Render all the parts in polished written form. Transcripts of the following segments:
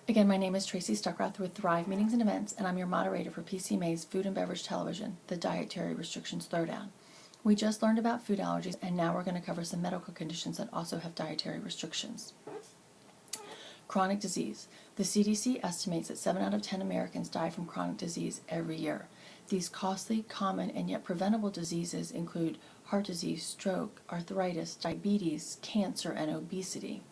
Again, my name is Tracy Stuckrath with Thrive Meetings and Events, and I'm your moderator for PCMA's Food and Beverage Television, the Dietary Restrictions Throwdown. We just learned about food allergies, and now we're going to cover some medical conditions that also have dietary restrictions. Chronic disease. The CDC estimates that 7 out of 10 Americans die from chronic disease every year. These costly, common, and yet preventable diseases include heart disease, stroke, arthritis, diabetes, cancer, and obesity.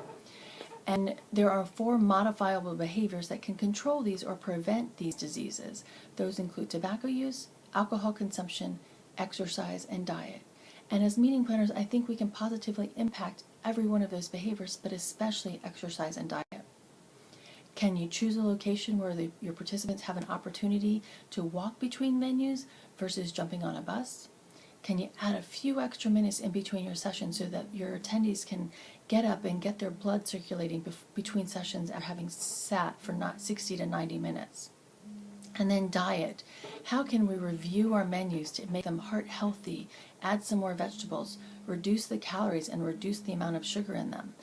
And there are 4 modifiable behaviors that can control these or prevent these diseases. Those include tobacco use, alcohol consumption, exercise, and diet. And as meeting planners, I think we can positively impact every one of those behaviors, but especially exercise and diet. Can you choose a location where your participants have an opportunity to walk between venues versus jumping on a bus? Can you add a few extra minutes in between your sessions so that your attendees can get up and get their blood circulating between sessions after having sat for not 60 to 90 minutes? And then diet. How can we review our menus to make them heart healthy, add some more vegetables, reduce the calories, and reduce the amount of sugar in them?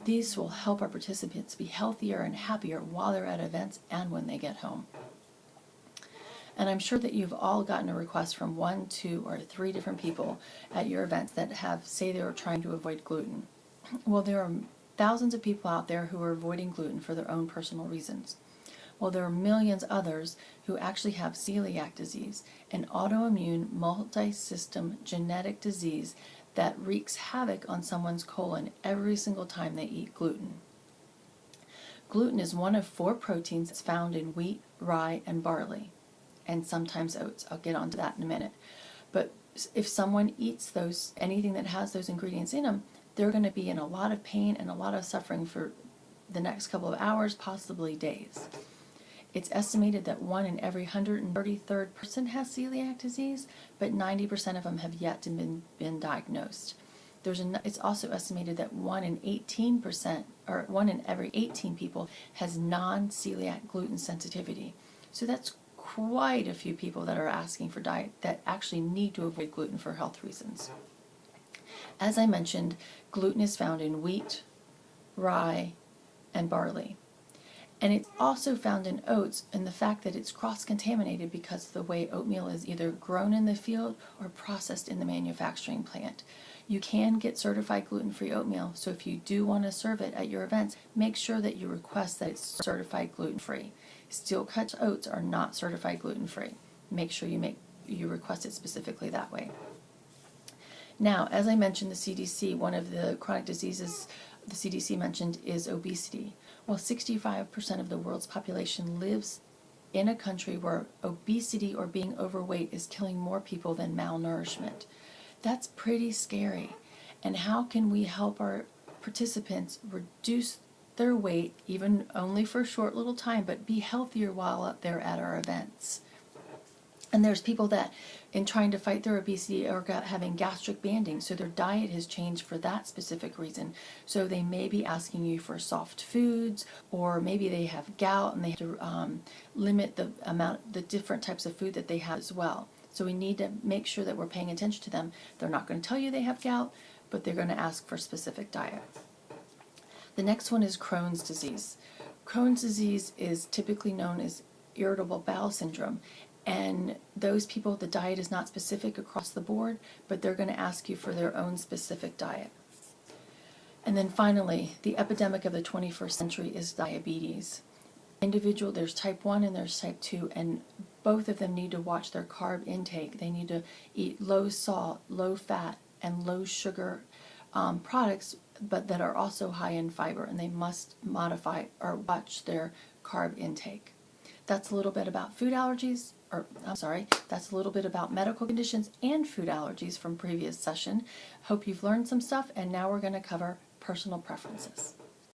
These will help our participants be healthier and happier while they're at events and when they get home. And I'm sure that you've all gotten a request from 1, 2, or 3 different people at your events that say they were trying to avoid gluten. Well, there are thousands of people out there who are avoiding gluten for their own personal reasons. Well, there are millions others who actually have celiac disease, an autoimmune multi-system genetic disease that wreaks havoc on someone's colon every single time they eat gluten. Gluten is one of 4 proteins that's found in wheat, rye, and barley, and sometimes oats. I'll get onto that in a minute. But if someone eats anything that has those ingredients in them, they're going to be in a lot of pain and a lot of suffering for the next couple of hours, possibly days. It's estimated that 1 in every 133rd person has celiac disease, but 90% of them have yet to been diagnosed. It's also estimated that 1 in every 18 people has non-celiac gluten sensitivity. So that's quite a few people that are asking for diet that actually need to avoid gluten for health reasons. As I mentioned, gluten is found in wheat, rye, and barley. And it's also found in oats, and the fact that it's cross-contaminated because of the way oatmeal is either grown in the field or processed in the manufacturing plant. You can get certified gluten-free oatmeal, so if you do want to serve it at your events, make sure that you request that it's certified gluten-free. Steel-cut oats are not certified gluten-free. Make sure you request it specifically that way. Now, as I mentioned, the CDC, one of the chronic diseases the CDC mentioned is obesity. Well, 65% of the world's population lives in a country where obesity or being overweight is killing more people than malnourishment. That's pretty scary. And how can we help our participants reduce their weight, even only for a short little time, but be healthier while out there at our events? And there's people that, in trying to fight their obesity, are having gastric banding, so their diet has changed for that specific reason. So they may be asking you for soft foods, or maybe they have gout and they have to limit the different types of food that they have as well. So we need to make sure that we're paying attention to them. They're not going to tell you they have gout, but they're going to ask for specific diet. The next one is Crohn's disease. Crohn's disease is typically known as irritable bowel syndrome. And those people, the diet is not specific across the board, but they're going to ask you for their own specific diet. And then finally, the epidemic of the 21st century is diabetes. There's type 1 and there's type 2, and both of them need to watch their carb intake. They need to eat low salt, low fat, and low sugar products, but that are also high in fiber, and they must modify or watch their carb intake. That's a little bit about food allergies, that's a little bit about medical conditions and food allergies from previous session. Hope you've learned some stuff, and now we're going to cover personal preferences.